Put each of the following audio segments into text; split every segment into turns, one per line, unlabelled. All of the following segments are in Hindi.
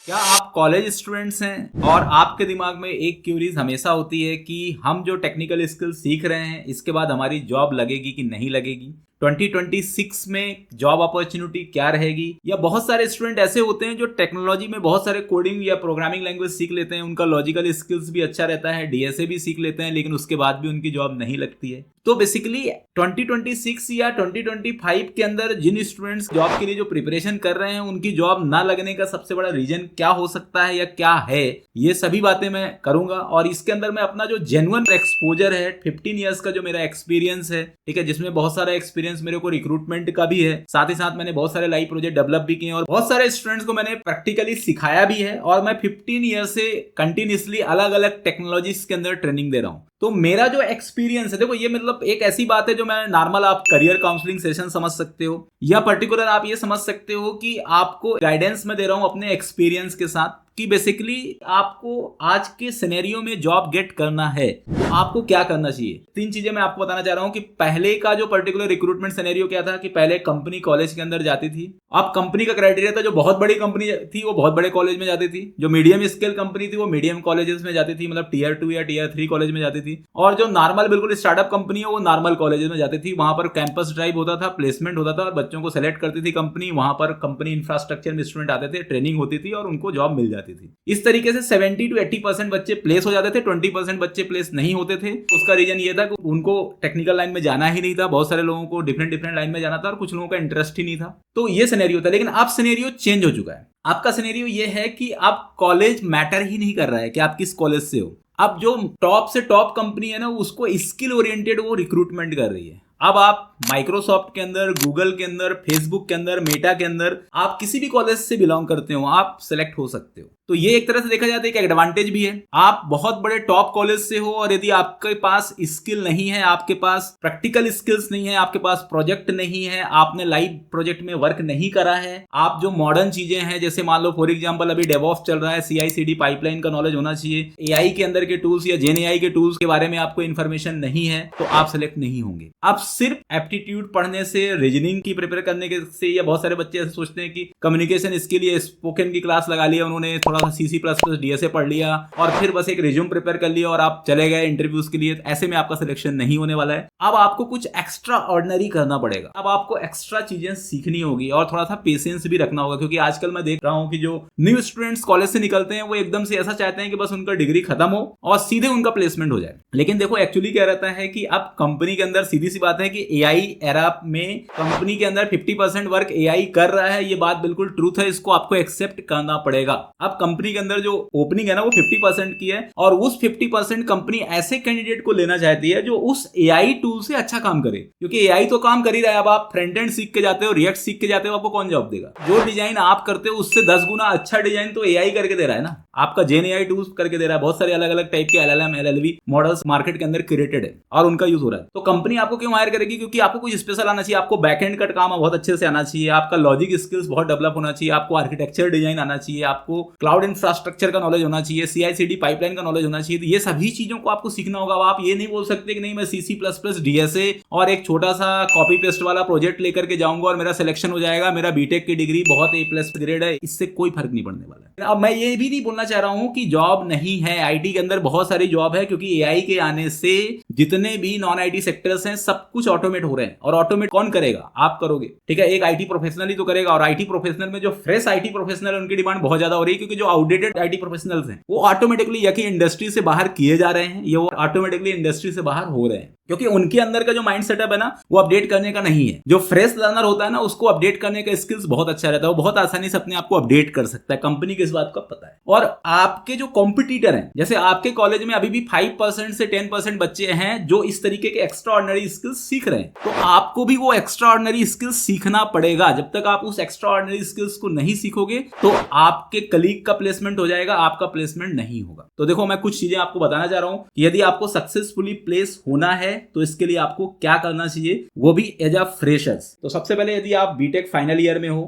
क्या आप कॉलेज स्टूडेंट्स हैं और आपके दिमाग में एक क्यूरीज हमेशा होती है कि हम जो टेक्निकल स्किल सीख रहे हैं इसके बाद हमारी जॉब लगेगी कि नहीं लगेगी? 2026 में जॉब अपॉर्चुनिटी क्या रहेगी? या बहुत सारे स्टूडेंट ऐसे होते हैं जो टेक्नोलॉजी में बहुत सारे कोडिंग या प्रोग्रामिंग लैंग्वेज सीख लेते हैं, उनका लॉजिकल स्किल्स भी अच्छा रहता है, डीएसए भी सीख लेते हैं, लेकिन उसके बाद भी उनकी जॉब नहीं लगती है। तो बेसिकली 2026 या 2025 के अंदर जिन स्टूडेंट्स जॉब के लिए जो प्रिपरेशन कर रहे हैं उनकी जॉब ना लगने का सबसे बड़ा रीजन क्या हो सकता है या क्या है, ये सभी बातें मैं करूंगा। और इसके अंदर मैं अपना जो जेन्युइन एक्सपोजर है, 15 ईयर्स का जो मेरा एक्सपीरियंस है, ठीक है, जिसमें बहुत सारा एक्सपीरियंस मेरे को रिक्रूटमेंट का भी है, साथ ही साथ मैंने बहुत सारे लाइव प्रोजेक्ट डेवलप भी किए और बहुत सारे स्टूडेंट्स को मैंने प्रैक्टिकली सिखाया भी है। और मैं 15 ईयर से कंटिन्यूसली अलग अलग टेक्नोलॉजीज के अंदर ट्रेनिंग दे रहा हूँ। तो मेरा जो एक्सपीरियंस है, देखो ये मतलब एक ऐसी बात है जो मैं नॉर्मल आप करियर काउंसलिंग सेशन समझ सकते हो, या पर्टिकुलर आप ये समझ सकते हो कि आपको गाइडेंस में दे रहा हूं अपने एक्सपीरियंस के साथ कि बेसिकली आपको आज के सिनेरियो में जॉब गेट करना है तो आपको क्या करना चाहिए। 3 चीजें मैं आपको बताना चाह रहा हूं कि पहले का जो पर्टिकुलर रिक्रूटमेंट सिनेरियो क्या था कि पहले कंपनी कॉलेज के अंदर जाती थी। अब कंपनी का क्राइटेरिया था, जो बहुत बड़ी कंपनी थी वो बहुत बड़े कॉलेज में जाती थी, जो मीडियम स्केल कंपनी थी वो मीडियम कॉलेजेस में जाती थी, मतलब टीयर 2 या टीयर 3 कॉलेज में जाती थी। और जो नॉर्मल बिल्कुल स्टार्टअप कंपनी है वो नॉर्मल कॉलेजेस में जाती थी। वहां पर कैंपस ड्राइव होता था, प्लेसमेंट होता था और बच्चों को सेलेक्ट करती थी कंपनी। वहां पर कंपनी इंफ्रास्ट्रक्चर में स्टूडेंट आते थे, ट्रेनिंग होती थी और उनको जॉब मिल जाती थी। इस तरीके से 70 to 80% बच्चे प्लेस हो जाते थे, 20% बच्चे प्लेस नहीं होते थे। उसका रीजन ये था कि उनको टेक्निकल लाइन में जाना ही नहीं था, बहुत सारे लोगों को डिफरेंट डिफरेंट लाइन में जाना था और कुछ लोगों का इंटरेस्ट ही नहीं था। तो ये सिनेरियो था। लेकिन अब सिनेरियो चेंज हो चुका है। आपका सिनेरियो ये है कि अब कॉलेज मैटर ही नहीं कर रहा है कि आप किस कॉलेज से हो। अब जो टॉप से टॉप कंपनी है ना, उसको स्किल ओरिएंटेड वो रिक्रूटमेंट कर रही है। अब आप माइक्रोसॉफ्ट के अंदर, गूगल के अंदर, फेसबुक के अंदर, मेटा के अंदर, आप किसी भी कॉलेज से बिलोंग करते हो आप सेलेक्ट हो सकते हो। तो ये एक तरह से देखा जाता है एक एडवांटेज भी है। आप बहुत बड़े टॉप कॉलेज से हो और यदि आपके पास स्किल नहीं है, आपके पास प्रैक्टिकल स्किल्स नहीं है, आपके पास प्रोजेक्ट नहीं है, आपने लाइव प्रोजेक्ट में वर्क नहीं करा है, आप जो मॉडर्न चीजें हैं जैसे मान लो फॉर एग्जांपल अभी डेवऑप्स चल रहा है, CI/CD पाइपलाइन का नॉलेज होना चाहिए, एआई के अंदर के टूल्स या जेन के टूल्स के बारे में आपको इन्फॉर्मेशन नहीं है, तो आप सेलेक्ट नहीं होंगे। आप सिर्फ एप्टीट्यूड पढ़ने से, रीजनिंग की प्रिपेयर करने के से, या बहुत सारे बच्चे ऐसे सोचते हैं कि कम्युनिकेशन स्किल या स्पोकन की क्लास लगा लिया उन्होंने, थोड़ा सा C++ डीएसए पढ़ लिया और फिर बस एक रिज्यूम प्रिपेयर कर लिया और आप चले गए इंटरव्यूज के लिए। ऐसे में आपका सिलेक्शन नहीं होने वाला है। अब आपको कुछ एक्स्ट्रा ऑर्डिनरी करना पड़ेगा। अब आपको एक्स्ट्रा चीजें सीखनी होगी और थोड़ा सा पेशेंस भी रखना होगा, क्योंकि आजकल मैं देख रहा हूं कि जो न्यू स्टूडेंट्स कॉलेज से निकलते हैं वो एकदम से ऐसा चाहते हैं कि बस उनका डिग्री खत्म हो और सीधे उनका प्लेसमेंट हो जाए। लेकिन देखो एक्चुअली क्या रहता है कि अब कंपनी के अंदर सीधी सी बात है कि एआई एरा में कंपनी के अंदर 50% वर्क एआई कर रहा है। ये बात बिल्कुल ट्रूथ है, इसको आपको एक्सेप्ट करना पड़ेगा। अब कंपनी के अंदर जो ओपनिंग है ना वो 50% की है और उस 50% कंपनी ऐसे कैंडिडेट को लेना चाहती है जो उस एआई टूल से अच्छा काम करे, क्योंकि एआई तो काम कर ही रहा है। अब आप फ्रंट एंड सीख के जाते हो, रिएक्ट सीख के जाते हो, आपको कौन जॉब देगा? जो डिजाइन आप करते हो उससे 10 गुना अच्छा डिजाइन तो एआई करके दे रहा है ना, आपका जेन एआई टूल्स करके दे रहा है। बहुत सारे अलग अलग टाइप के LLM LLV मॉडल्स मार्केट के अंदर क्रिएटेड है और उनका यूज हो रहा है। तो कंपनी आपको क्यों हायर करेगी? क्योंकि आपको कुछ स्पेशल आना चाहिए, आपको बैकएंड का काम बहुत अच्छे से आना चाहिए, आपका लॉजिक स्किल्स बहुत डेवलप होना चाहिए, आपको आर्किटेक्चर डिजाइन आना चाहिए, आपको क्लाउड इंफ्रास्ट्रक्चर का नॉलेज होना चाहिए, CI/CD पाइपलाइन का नॉलेज होना चाहिए। तो ये सभी चीजों को आपको सीखना होगा। आप ये नहीं बोल सकते कि नहीं मैं C++ डीएसए और एक छोटा सा कॉपी पेस्ट वाला प्रोजेक्ट लेकर के जाऊंगा और मेरा सिलेक्शन हो जाएगा, मेरा बीटेक की डिग्री बहुत A+ ग्रेड है। इससे कोई फर्क नहीं पड़ने वाला है। अब मैं ये भी नहीं बोलना चाह रहा हूं कि जॉब नहीं है। आईटी के अंदर बहुत सारी जॉब है, क्योंकि एआई के आने से जितने भी नॉन आईटी सेक्टर्स हैं सब कुछ ऑटोमेट हो रहे हैं। और ऑटोमेट कौन करेगा? आप करोगे, ठीक है, एक आईटी प्रोफेशनल ही तो करेगा। और आईटी प्रोफेशनल में जो फ्रेश आईटी प्रोफेशनल है उनकी डिमांड बहुत ज्यादा हो रही है, क्योंकि जो आउटडेटेड आईटी प्रोफेशनल्स हैं वो ऑटोमेटिकली या कि इंडस्ट्री से बाहर किए जा रहे हैं, ये वो ऑटोमेटिकली इंडस्ट्री से बाहर हो रहे हैं, क्योंकि उनके अंदर का जो माइंड सेटअप है ना वो अपडेट करने का नहीं है। जो फ्रेश लर्नर होता है ना उसको अपडेट करने का स्किल्स बहुत अच्छा रहता है, वो बहुत आसानी से अपने आप को अपडेट कर सकता है। कंपनी को इस बात का पता है। और आपके जो कॉम्पिटिटर हैं, जैसे आपके कॉलेज में अभी भी 5% से 10% बच्चे हैं जो इस तरीके के एक्स्ट्रा ऑर्डिनरी स्किल्स सीख रहे हैं, तो आपको भी वो एक्स्ट्रा ऑर्डिनरी स्किल्स सीखना पड़ेगा। जब तक आप उस एक्स्ट्रा ऑर्डिनरी स्किल्स को नहीं सीखोगे तो आपके कलीग का प्लेसमेंट हो जाएगा, आपका प्लेसमेंट नहीं होगा। तो देखो मैं कुछ चीजें आपको बताना चाह रहा हूं कि यदि आपको सक्सेसफुली प्लेस होना है तो इसके लिए आपको क्या करना चाहिए, वो भी एज अ फ्रेशर्स। तो सबसे पहले यदि आप बीटेक फाइनल ईयर में हो,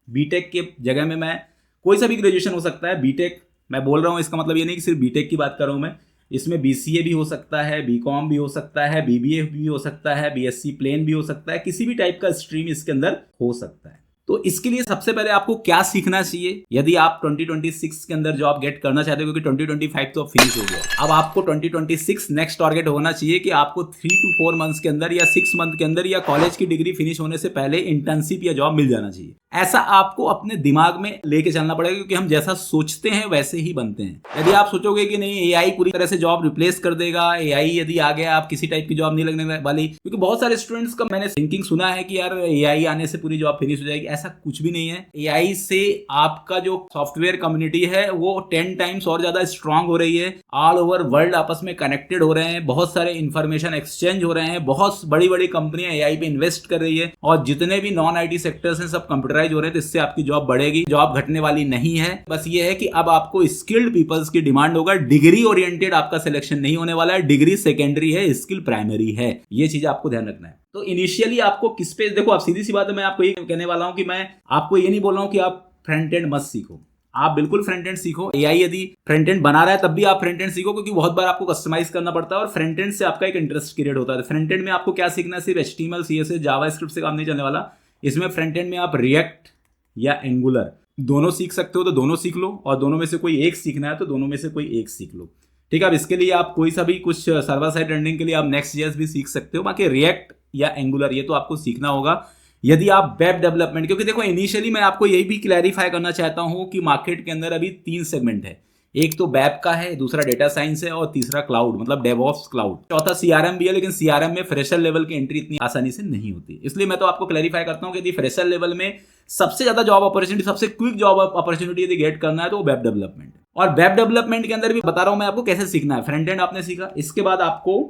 बीटेक के जगह में मैं कोई सा भी ग्रेजुएशन हो सकता है। बीटेक मैं बोल रहा हूं, इसका मतलब ये नहीं कि सिर्फ बीटेक की बात कर रहा हूं मैं, इसमें बीसीए भी हो सकता है, बीकॉम भी हो सकता है, बीबीए भी हो सकता है, बीएससी प्लेन भी हो सकता है, किसी भी टाइप का स्ट्रीम इसके अंदर हो सकता है। तो इसके लिए सबसे पहले आपको क्या सीखना चाहिए यदि आप 2026 के अंदर जॉब गेट करना चाहते हो, क्योंकि 2025 तो अब फिनिश हो गया। अब आपको 2026 नेक्स्ट टारगेट होना चाहिए कि आपको 3 to 4 मंथ्स के अंदर या 6 मंथ के अंदर या कॉलेज की डिग्री फिनिश होने से पहले इंटर्नशिप या जॉब मिल जाना चाहिए। ऐसा आपको अपने दिमाग में लेके चलना पड़ेगा, क्योंकि हम जैसा सोचते हैं वैसे ही बनते हैं। यदि आप सोचोगे कि नहीं एआई पूरी तरह से जॉब रिप्लेस कर देगा, एआई यदि आ गया आप किसी टाइप की जॉब नहीं लगने वाली, क्योंकि बहुत सारे स्टूडेंट्स का मैंने थिंकिंग सुना है कि यार एआई आने से पूरी जॉब फिनिश हो जाएगी। ऐसा कुछ भी नहीं है। एआई से आपका जो सॉफ्टवेयर कम्युनिटी है वो 10 टाइम्स और ज्यादा स्ट्रांग हो रही है। ऑल ओवर वर्ल्ड आपस में कनेक्टेड हो रहे हैं, बहुत सारे इंफॉर्मेशन एक्सचेंज हो रहे हैं, बहुत बड़ी बड़ी कंपनियां एआई पे इन्वेस्ट कर रही है, और जितने भी नॉन आईटी सेक्टर्स हैं सब कंप्यूटराइज हो रहे हैं। तो इससे आपकी जॉब बढ़ेगी, जॉब घटने वाली नहीं है। बस ये है कि अब आपको स्किल्ड पीपल्स की डिमांड होगा। डिग्री ओरिएंटेड आपका सिलेक्शन नहीं होने वाला है। डिग्री सेकेंडरी है, स्किल प्राइमरी है। ये चीज आपको ध्यान रखना है। तो इनिशियली आपको किस पे, देखो आप सीधी सी बात है, मैं आपको ये कहने वाला हूं कि मैं आपको ये नहीं बोल रहा हूं कि आप फ्रंट एंड मत सीखो। आप बिल्कुल फ्रंट एंड सीखो। एआई यदि फ्रंट एंड बना रहा है तब भी आप फ्रंट एंड सीखो, क्योंकि बहुत बार आपको कस्टमाइज करना पड़ता है और फ्रंट एंड से आपका एक इंटरेस्ट क्रिएट होता है। फ्रंट एंड में आपको क्या सीखना है, सिर्फ HTML CSS जावास्क्रिप्ट से काम नहीं चलने वाला। इसमें फ्रंट एंड में आप रिएक्ट या एंगुलर दोनों सीख सकते हो, तो दोनों सीख लो, और दोनों में से कोई एक सीखना है तो दोनों में से कोई एक सीख लो। ठीक है। अब इसके लिए आप कोई सा भी कुछ सर्वर साइड रेंडरिंग के लिए आप Next.js भी सीख सकते हो। बाकी रिएक्ट या एंगुलर ये तो आपको सीखना होगा यदि आप वेब डेवलपमेंट, क्योंकि देखो इनिशियली मैं आपको यही भी क्लैरिफाई करना चाहता हूं कि मार्केट के अंदर अभी 3 सेगमेंट है। एक तो वेब का है, दूसरा डेटा साइंस है, और तीसरा क्लाउड मतलब डेवऑप्स क्लाउड, चौथा CRM भी है। लेकिन CRM में फ्रेशर लेवल की एंट्री इतनी आसानी से नहीं होती। इसलिए मैं तो आपको क्लैरिफाई करता हूं कि यदि फ्रेशर लेवल में सबसे ज्यादा जॉब अपॉर्चुनिटी, सबसे क्विक जॉब अपॉर्चुनिटी यदि गेट करना है तो वेब डेवलपमेंट। और वेब डेवलपमेंट के अंदर भी बता रहा हूं मैं आपको कैसे सीखना है। फ्रंट एंड आपने सीखा, इसके बाद आपको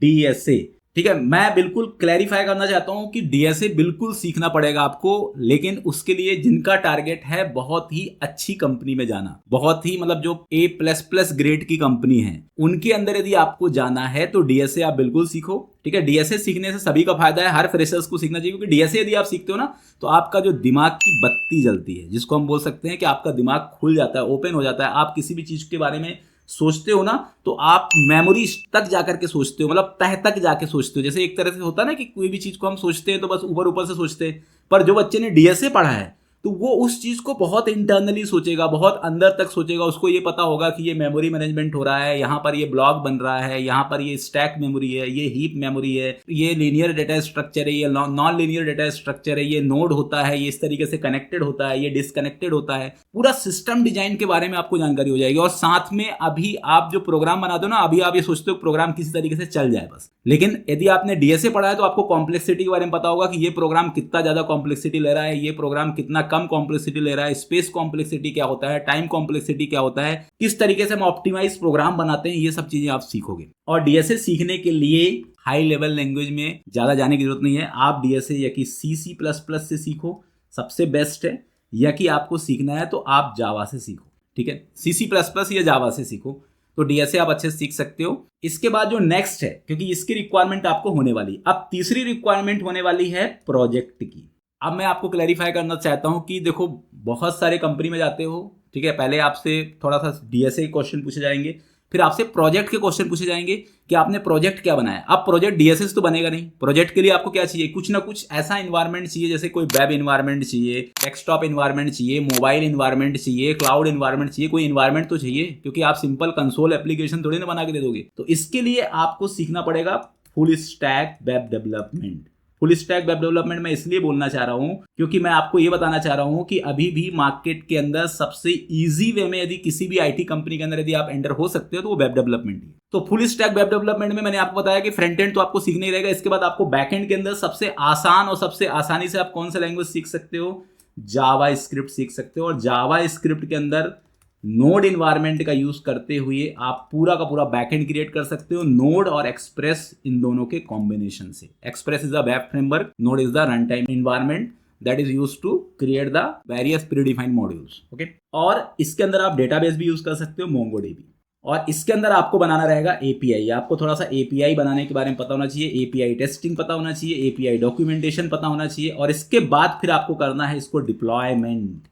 DSA, ठीक है। मैं बिल्कुल क्लैरिफाई करना चाहता हूं कि DSA बिल्कुल सीखना पड़ेगा आपको, लेकिन उसके लिए जिनका टारगेट है बहुत ही अच्छी कंपनी में जाना, बहुत ही मतलब जो A++ ग्रेड की कंपनी है, उनके अंदर यदि आपको जाना है तो DSA आप बिल्कुल सीखो। ठीक है। DSA सीखने से सभी का फायदा है, हर फ्रेशर्स को सीखना चाहिए, क्योंकि DSA यदि आप सीखते हो ना तो आपका जो दिमाग की बत्ती जलती है, जिसको हम बोल सकते हैं कि आपका दिमाग खुल जाता है, ओपन हो जाता है। आप किसी भी चीज के बारे में सोचते हो ना तो आप मेमोरी तक जाकर के सोचते हो, मतलब तह तक जाके सोचते हो। जैसे एक तरह से होता है ना कि कोई भी चीज को हम सोचते हैं तो बस ऊपर ऊपर से सोचते हैं, पर जो बच्चे ने DSA पढ़ा है तो वो उस चीज को बहुत इंटरनली सोचेगा, बहुत अंदर तक सोचेगा। उसको ये पता होगा कि ये मेमोरी मैनेजमेंट हो रहा है, यहाँ पर ये ब्लॉक बन रहा है, यहाँ पर ये स्टैक मेमोरी है, ये हीप मेमोरी है, ये लीनियर डेटा स्ट्रक्चर है, ये नॉन लीनियर डेटा स्ट्रक्चर है, ये नोड होता है, ये इस तरीके से कनेक्टेड होता है, ये डिसकनेक्टेड होता है। पूरा सिस्टम डिजाइन के बारे में आपको जानकारी हो जाएगी। और साथ में अभी आप जो प्रोग्राम बनाते हो ना, अभी आप ये सोचते हो प्रोग्राम किसी तरीके से चल जाए बस, लेकिन यदि आपने DSA पढ़ा है तो आपको कॉम्प्लेक्सिटी के बारे में पता होगा कि ये प्रोग्राम कितना ज्यादा कॉम्प्लेक्सिटी ले रहा है, ये प्रोग्राम कितना कम कॉम्प्लेक्सिटी ले रहा है, स्पेस कॉम्प्लेक्सिटी क्या होता है, टाइम कॉम्प्लेक्सिटी क्या होता है, किस तरीके से हम ऑप्टिमाइज प्रोग्राम बनाते हैं, ये सब चीजें आप सीखोगे। और DSA सीखने के लिए हाई लेवल लैंग्वेज में ज्यादा जाने की जरूरत नहीं है। आप DSA या कि C++ से सीखो, सबसे बेस्ट है। या कि आपको सीखना है तो आप जावा से सीखो। ठीक है, C++ या जावा से सीखो, तो DSA आप अच्छे से सीख सकते हो। इसके बाद जो नेक्स्ट है, क्योंकि इसकी रिक्वायरमेंट आपको होने वाली, अब तीसरी रिक्वायरमेंट होने वाली है प्रोजेक्ट की। अब मैं आपको क्लैरिफाई करना चाहता हूं कि देखो बहुत सारे कंपनी में जाते हो, ठीक है, पहले आपसे थोड़ा सा DSA के क्वेश्चन पूछे जाएंगे, फिर आपसे प्रोजेक्ट के क्वेश्चन पूछे जाएंगे कि आपने प्रोजेक्ट क्या बनाया। अब प्रोजेक्ट DSA से तो बनेगा नहीं। प्रोजेक्ट के लिए आपको क्या चाहिए, कुछ ना कुछ ऐसा इन्वायरमेंट चाहिए, जैसे कोई वेब इन्वायरमेंट चाहिए, डेस्कटॉप इन्वायरमेंट चाहिए, मोबाइल इन्वायरमेंट चाहिए, क्लाउड इन्वायरमेंट चाहिए, कोई इन्वायरमेंट तो चाहिए, क्योंकि आप सिंपल कंसोल एप्लीकेशन थोड़ी ना बना के दे दोगे। तो इसके लिए आपको सीखना पड़ेगा full stack web development. Full stack web development मैं इसलिए बोलना चाह रहा हूं क्योंकि मैं आपको ये बताना चाह रहा हूं कि अभी भी मार्केट के अंदर सबसे इजी वे में यदि किसी भी IT कंपनी के अंदर यदि आप एंटर हो सकते हो तो वो वेब डेवलपमेंट ही है। तो फुल स्टैक वेब डेवलपमेंट में मैंने आपको बताया कि फ्रंट एंड तो आपको सीखना ही रहेगा। इसके बाद आपको बैक एंड के अंदर सबसे आसान और सबसे आसानी से आप कौन सा लैंग्वेज सीख सकते हो, जावा स्क्रिप्ट सीख सकते हो। और जावा स्क्रिप्ट के अंदर नोड इन्वायरमेंट का यूज करते हुए आप पूरा का पूरा बैकएंड क्रिएट कर सकते हो, नोड और एक्सप्रेस इन दोनों के कॉम्बिनेशन से। Express is the web framework, Node is the run time environment that is used to create the various predefined modules. Okay, और इसके अंदर आप डेटाबेस भी यूज कर सकते हो, MongoDB। और इसके अंदर आपको बनाना रहेगा API। आपको थोड़ा सा API बनाने के बारे में पता होना चाहिए, API टेस्टिंग पता होना चाहिए, API डॉक्यूमेंटेशन पता होना चाहिए। और इसके बाद फिर आपको करना है इसको डिप्लॉयमेंट।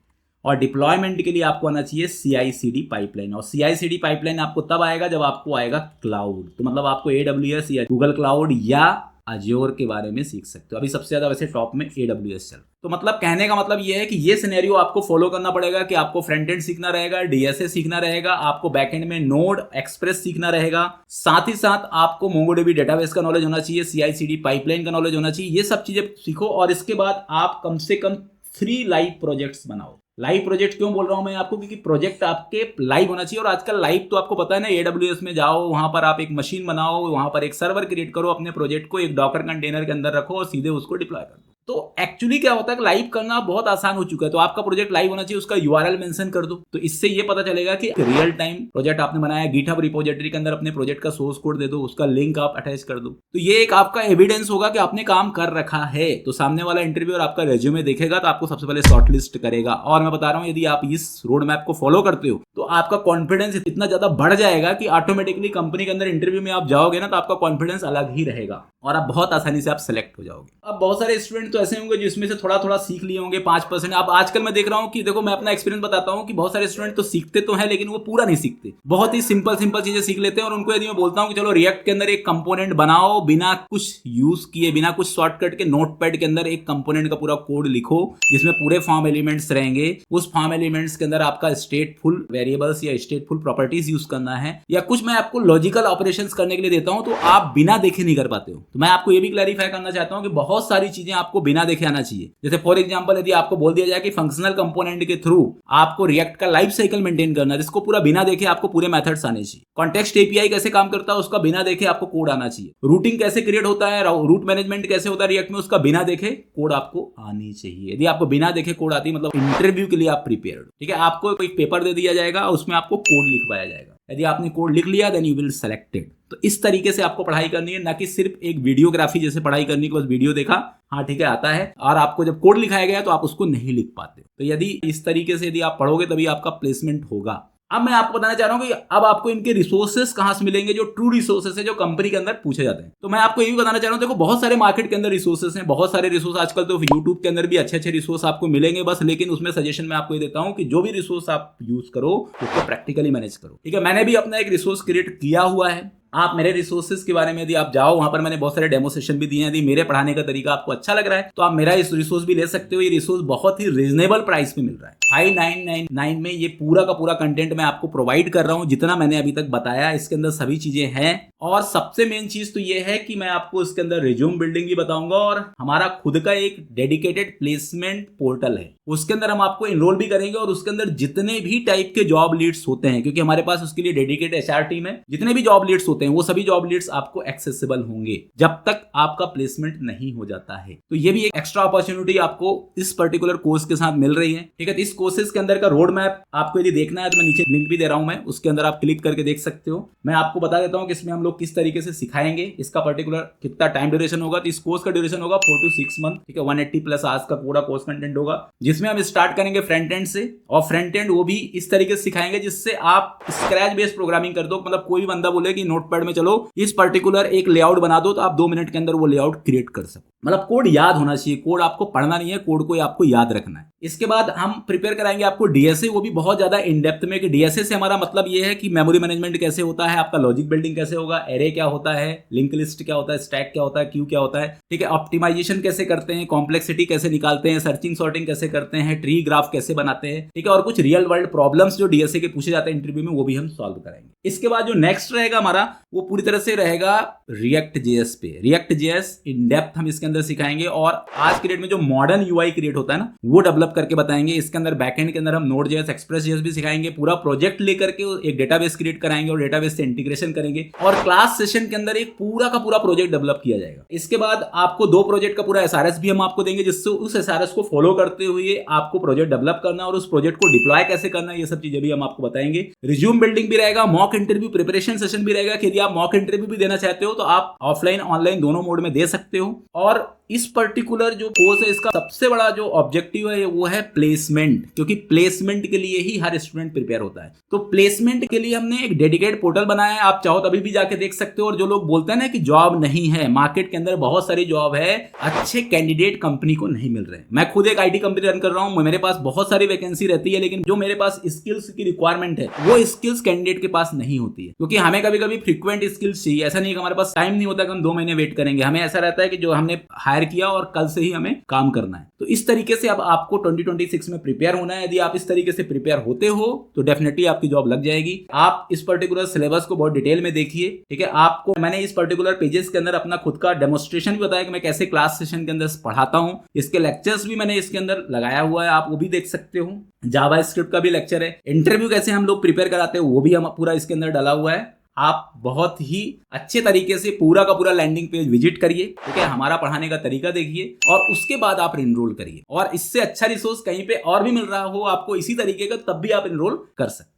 और डिप्लॉयमेंट के लिए आपको आना चाहिए CI/CD पाइपलाइन। और CI/CD पाइपलाइन आपको तब आएगा जब आपको आएगा क्लाउड। तो मतलब आपको AWS या गूगल क्लाउड या अज्योर के बारे में सीख सकते हो। अभी सबसे ज्यादा वैसे टॉप में AWS चल। तो मतलब कहने का मतलब ये है कि ये सिनेरियो आपको फॉलो करना पड़ेगा कि आपको फ्रंट एंड सीखना रहेगा, डीएसए सीखना रहेगा, आपको बैक एंड में नोड एक्सप्रेस सीखना रहेगा, साथ ही साथ आपको मोंगोडीबी डेटाबेस का नॉलेज होना चाहिए, सीआई/सीडी पाइपलाइन का नॉलेज होना चाहिए। ये सब चीजें सीखो और इसके बाद आप कम से कम 3 लाइव प्रोजेक्ट्स बनाओ। लाइव प्रोजेक्ट क्यों बोल रहा हूं मैं आपको, क्योंकि प्रोजेक्ट आपके लाइव होना चाहिए। और आजकल लाइव तो आपको पता है ना, AWS में जाओ, वहां पर आप एक मशीन बनाओ, वहां पर एक सर्वर क्रिएट करो, अपने प्रोजेक्ट को एक डॉकर कंटेनर के अंदर रखो और सीधे उसको डिप्लॉय कर दो। तो एक्चुअली क्या होता है, लाइव करना बहुत आसान हो चुका है। तो आपका प्रोजेक्ट लाइव होना चाहिए, उसका URL मेंशन कर दो। तो इससे ये पता चलेगा कि रियल टाइम प्रोजेक्ट आपने बनाया। गिटहब रिपोजिटरी के अंदर अपने प्रोजेक्ट का सोर्स कोड दे दो, उसका लिंक आप अटैच कर दो। तो ये एक आपका एविडेंस होगा कि आपने काम कर रखा है। तो सामने वाला इंटरव्यूअर आपका रेज्यूमे देखेगा तो आपको सबसे पहले शॉर्टलिस्ट करेगा। और मैं बता रहा हूं, यदि आप इस रोड मैप को फॉलो करते हो तो आपका कॉन्फिडेंस इतना ज्यादा बढ़ जाएगा कि ऑटोमेटिकली कंपनी के अंदर इंटरव्यू में आप जाओगे ना, तो आपका कॉन्फिडेंस अलग ही रहेगा और आप बहुत आसानी से आप सेलेक्ट हो जाओगे। अब बहुत सारे स्टूडेंट तो ऐसे होंगे जिसमें से थोड़ा थोड़ा सीख लिए होंगे 5%। अब आजकल मैं देख रहा हूं कि देखो, मैं अपना एक्सपीरियंस बताता हूं कि बहुत सारे स्टूडेंट तो सीखते तो हैं लेकिन वो पूरा नहीं सीखते, बहुत ही सिंपल चीजें सीख लेते हैं। और उनको यदि मैं बोलता हूं कि चलो रिएक्ट के अंदर एक कंपोनेंट बनाओ, बिना कुछ यूज किए, बिना कुछ शॉर्टकट के, नोटपैड के अंदर एक कंपोनेंट का पूरा कोड लिखो जिसमें पूरे फॉर्म एलिमेंट्स रहेंगे। उस फॉर्म एलिमेंट्स के अंदर आपका स्टेटफुल वेरिएबल्स या स्टेटफुल प्रॉपर्टीज यूज करना है, या कुछ मैं आपको लॉजिकल ऑपरेशंस करने के लिए देता हूं, तो आप बिना देखे नहीं कर पाते हो। तो मैं आपको ये भी क्लैरिफाई करना चाहता हूं कि बहुत सारी चीजें आपको बिना देखे आना चाहिए। जैसे फॉर एग्जांपल, यदि आपको बोल दिया जाए कि फंक्शनल कंपोनेंट के थ्रू आपको रिएक्ट का लाइफ साइकिल मेंटेन करना है, जिसको पूरा बिना देखे आपको पूरे मेथड्स आने चाहिए। कॉन्टेक्स्ट एपीआई कैसे काम करता है, उसका बिना देखे आपको कोड आना चाहिए। रूटिंग कैसे क्रिएट होता है, रूट मैनेजमेंट कैसे होता है रिएक्ट में, उसका बिना देखे कोड आपको आनी चाहिए। यदि आपको बिना देखे कोड आती है, मतलब इंटरव्यू के लिए आप प्रिपेयर्ड। ठीक है, आपको एक पेपर दे दिया जाएगा, उसमें आपको कोड लिखवाया जाएगा। यदि आपने कोड लिख लिया देन यू विल सेलेक्टेड। तो इस तरीके से आपको पढ़ाई करनी है, ना कि सिर्फ एक वीडियोग्राफी जैसे पढ़ाई करनी कि बस वीडियो देखा, हाँ ठीक है आता है, और आपको जब कोड लिखाया गया तो आप उसको नहीं लिख पाते। तो यदि इस तरीके से यदि आप पढ़ोगे तभी आपका प्लेसमेंट होगा। अब मैं आपको बताना चाह रहा हूं कि अब आपको इनके रिसोर्सेस कहां से मिलेंगे, जो ट्रू रिसोर्सेस है, जो कंपनी के अंदर पूछे जाते हैं। तो मैं आपको ये भी बताना चाह रहा हूं, देखो बहुत सारे मार्केट के अंदर रिसोर्सेस हैं, बहुत सारे रिसोर्स आजकल तो यूट्यूब के अंदर भी अच्छे रिसोर्स आपको मिलेंगे बस। लेकिन उसमें सजेशन मैं आपको ये देता हूं कि जो भी रिसोर्स आप यूज करो उसको प्रैक्टिकली मैनेज करो। ठीक है, मैंने भी अपना एक रिसोर्स क्रिएट किया हुआ है। आप मेरे रिसोर्सेज के बारे में यदि आप जाओ, वहां पर मैंने बहुत सारे डेमो सेशन भी दिए हैं। यदि मेरे पढ़ाने का तरीका आपको अच्छा लग रहा है तो आप मेरा इस रिसोर्स भी ले सकते हो। ये रिसोर्स बहुत ही रीजनेबल प्राइस पे मिल रहा है, 5999 में ये पूरा का पूरा कंटेंट मैं आपको प्रोवाइड कर रहा हूं। जितना मैंने अभी तक बताया इसके अंदर सभी चीजें हैं। और सबसे मेन चीज तो ये है कि मैं आपको इसके अंदर रिज्यूम बिल्डिंग भी बताऊंगा, और हमारा खुद का एक डेडिकेटेड प्लेसमेंट पोर्टल है, उसके अंदर हम आपको एनरोल भी करेंगे। और उसके अंदर जितने भी टाइप के जॉब लीड्स होते हैं, क्योंकि हमारे पास उसके लिए डेडिकेटेड HR टीम है, जितने भी जॉब लीड्स होते हैं वो सभी जॉब लीड्स आपको एक्सेसिबल होंगे जब तक आपका प्लेसमेंट नहीं हो जाता है। तो ये भी एक एक्स्ट्रा अपॉर्चुनिटी आपको इस पर्टिकुलर कोर्स के साथ मिल रही है। ठीक है, तो इस कोर्सेज के अंदर का रोड मैप आपको यदि देखना है तो मैं नीचे लिंक भी दे रहा हूं, मैं उसके अंदर आप क्लिक करके देख सकते हो। मैं आपको बता देता हूं कि इसमें हम लोग किस तरीके से सिखाएंगे, इसका पर्टिकुलर कितना टाइम ड्यूरेशन होगा। तो इस कोर्स का ड्यूरेशन होगा 4 to 6 मंथ। ठीक है, 180+ आवर्स का पूरा कोर्स कंटेंट होगा, जिसमें हम स्टार्ट करेंगे फ्रंट एंड से, और फ्रंट एंड वो भी इस तरीके से सिखाएंगे जिससे आप स्क्रैच बेस्ड प्रोग्रामिंग कर दो। मतलब कोई भी बंदा बोले कि नोटपैड में चलो इस पर्टिकुलर एक लेआउट बना दो, तो आप 2 मिनट के अंदर वो लेआउट क्रिएट कर सको। मतलब कोड याद होना चाहिए, कोड आपको पढ़ना नहीं है, कोड को आपको याद रखना है। इसके बाद हम प्रिपेयर कराएंगे आपको डीएसए, वो भी बहुत ज्यादा इन डेप्थ में। कि डीएसए से हमारा मतलब ये है कि मेमोरी मैनेजमेंट कैसे होता है, आपका लॉजिक बिल्डिंग कैसे होगा, एरे क्या होता है, लिंक लिस्ट क्या होता है, स्टैक क्या होता है, क्यू क्या होता है। ठीक है, ऑप्टिमाइजेशन कैसे करते हैं, कॉम्प्लेक्सिटी कैसे निकालते हैं, सर्चिंग सॉर्टिंग कैसे करते हैं, ट्री ग्राफ कैसे बनाते हैं। ठीक है, और कुछ रियल वर्ल्ड प्रॉब्लम्स जो डीएसए के पूछे जाते हैं इंटरव्यू में, वो भी हम सॉल्व कराएंगे। इसके बाद जो नेक्स्ट रहेगा हमारा, वो पूरी तरह से रहेगा रिएक्ट जेएस पे। रिएक्ट जेएस इन डेप्थ हम इसके अंदर सिखाएंगे, और आज के डेट में जो मॉडर्न यूआई क्रिएट होता है ना, वो डेवलप करके बताएंगे। इसके अंदर बैकएंड के अंदर हम नोड जेएस, एक्सप्रेस जेएस भी सिखाएंगे। पूरा प्रोजेक्ट लेकर के एक डेटाबेस क्रिएट कराएंगे और डेटाबेस से इंटीग्रेशन करेंगे, और क्लास सेशन के अंदर एक पूरा का पूरा प्रोजेक्ट डेवलप किया जाएगा। इसके बाद आपको 2 प्रोजेक्ट का पूरा एसआरएस भी हम आपको देंगे, जिससे उस एसआरएस को फॉलो करते हुए आपको प्रोजेक्ट डेवलप करना और उस प्रोजेक्ट को डिप्लॉय कैसे करना, ये सब चीजें भी हम आपको बताएंगे। रिज्यूम बिल्डिंग भी रहेगा, मॉक इंटरव्यू प्रिपरेशन सेशन भी रहेगा कि यदि आप मॉक इंटरव्यू भी देना चाहते हो तो आप ऑफलाइन ऑनलाइन दोनों मोड में दे सकते हो। और इस पर्टिकुलर जो कोर्स है, इसका सबसे बड़ा जो ऑब्जेक्टिव है वो है प्लेसमेंट, क्योंकि प्लेसमेंट के लिए ही हर स्टूडेंट प्रिपेयर होता है। तो प्लेसमेंट के लिए हमने एक डेडिकेटेड पोर्टल बनाया है, आप चाहो तभी भी जाके देख सकते हो। और जो लोग बोलते हैं ना कि जॉब नहीं है, मार्केट के अंदर बहुत सारी जॉब है, अच्छे कैंडिडेट कंपनी को नहीं मिल रहे। मैं खुद एक आईटी कंपनी रन कर रहा हूं, मेरे पास बहुत सारी वैकेंसी रहती है, लेकिन जो मेरे पास स्किल्स की रिक्वायरमेंट है वो स्किल्स कैंडिडेट के पास नहीं होती है, क्योंकि हमें कभी कभी फ्रीक्वेंट स्किल्स चाहिए। ऐसा नहीं है कि हमारे पास टाइम नहीं होता कि हम 2 महीने वेट करेंगे। हमें ऐसा रहता है कि जो हमने हायर किया और कल से ही हमें काम करना है। तो इस तरीके से अब आपको 2026 में प्रिपेयर होना है। यदि आप इस तरीके से प्रिपेयर होते हो तो डेफिनेटली आपकी जॉब लग जाएगी। आप इस पर्टिकुलर सिलेबस को बहुत डिटेल में देखिए, ठीक है। आपको मैंने इस पर्टिकुलर पेजेस के अंदर अपना खुद का डेमोन्स्ट्रेशन भी बताया कि मैं कैसे क्लास सेशन के अंदर पढ़ाता हूं। इसके लेक्चर्स भी मैंने इसके अंदर लगाया हुआ है, आप वो भी देख सकते हो। जावा स्क्रिप्ट का भी लेक्चर है। इंटरव्यू कैसे हम लोग प्रिपेयर कराते हैं वो भी हम पूरा इसके अंदर डाला हुआ है। आप बहुत ही अच्छे तरीके से पूरा का पूरा लैंडिंग पेज विजिट करिए, ठीक है। हमारा पढ़ाने का तरीका देखिए और उसके बाद आप एनरोल करिए। और इससे अच्छा रिसोर्स कहीं पे और भी मिल रहा हो आपको इसी तरीके का, तब भी आप एनरोल कर सकते हैं।